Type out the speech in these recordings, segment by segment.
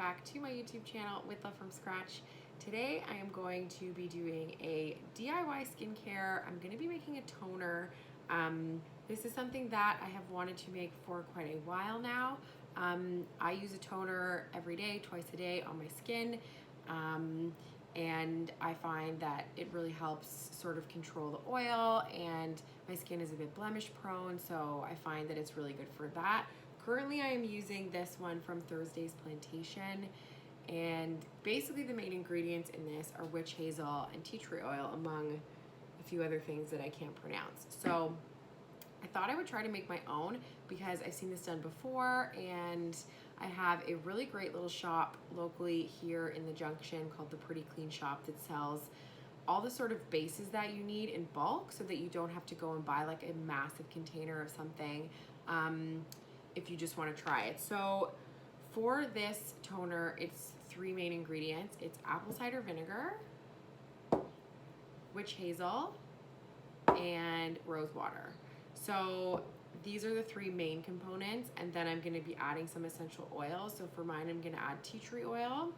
back to my YouTube channel with Love from Scratch. Today I am going to be doing a DIY skincare. I'm going to be making a toner. This is something that I have wanted to make for quite a while now. I use a toner every day, twice a day on my skin. And I find that it really helps sort of control the oil, and my skin is a bit blemish prone, so I find that it's really good for that. Currently I am using this one from Thursday's Plantation, and basically the main ingredients in this are witch hazel and tea tree oil, among a few other things that I can't pronounce. So I thought I would try to make my own because I've seen this done before, and I have a really great little shop locally here in the Junction called the Pretty Clean Shop that sells all the sort of bases that you need in bulk so that you don't have to go and buy like a massive container of something if you just want to try it. So for this toner, it's three main ingredients. It's apple cider vinegar, witch hazel, and rose water. So these are the three main components, and then I'm going to be adding some essential oils. So for mine, I'm going to add tea tree oil,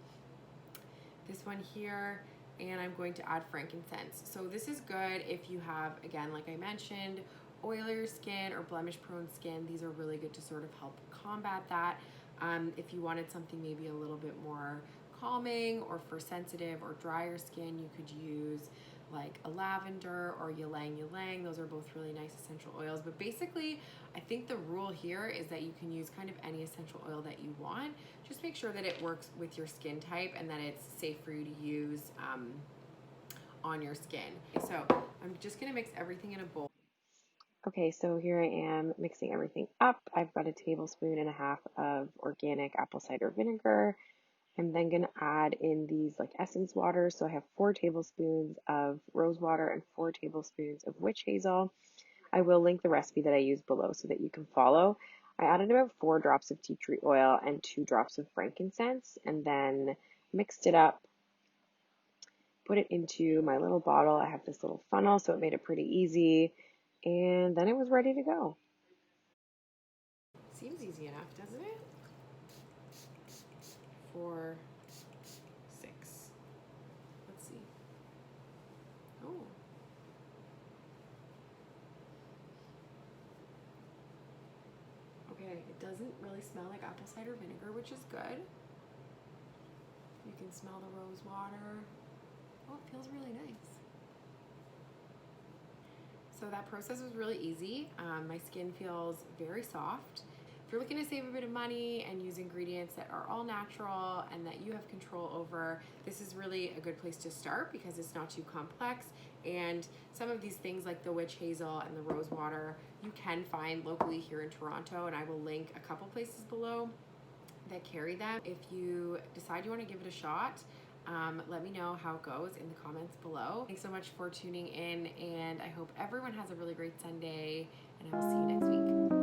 this one here, and I'm going to add frankincense. So this is good if you have, again, like I mentioned, oilier skin or blemish prone skin. These are really good to sort of help combat that. If you wanted something maybe a little bit more calming, or for sensitive or drier skin, you could use like a lavender or ylang ylang. Those are both really nice essential oils. But basically, I think the rule here is that you can use kind of any essential oil that you want. Just make sure that it works with your skin type and that it's safe for you to use on your skin. So I'm just gonna mix everything in a bowl. Okay, so here I am mixing everything up. I've got a tablespoon and a half of organic apple cider vinegar. I'm then going to add in these like essence water. So I have 4 tablespoons of rose water and 4 tablespoons of witch hazel. I will link the recipe that I use below so that you can follow. I added about 4 drops of tea tree oil and 2 drops of frankincense, and then mixed it up, put it into my little bottle. I have this little funnel, so it made it pretty easy, and then it was ready to go. Seems easy enough, doesn't it? 4, 6. Let's see. Oh. Okay, it doesn't really smell like apple cider vinegar, which is good. You can smell the rose water. Oh, it feels really nice. So that process was really easy. My skin feels very soft. If you're looking to save a bit of money and use ingredients that are all natural and that you have control over, this is really a good place to start because it's not too complex. And some of these things like the witch hazel and the rose water, you can find locally here in Toronto, and I will link a couple places below that carry them. If you decide you want to give it a shot, let me know how it goes in the comments below. Thanks so much for tuning in, and I hope everyone has a really great Sunday, and I will see you next week.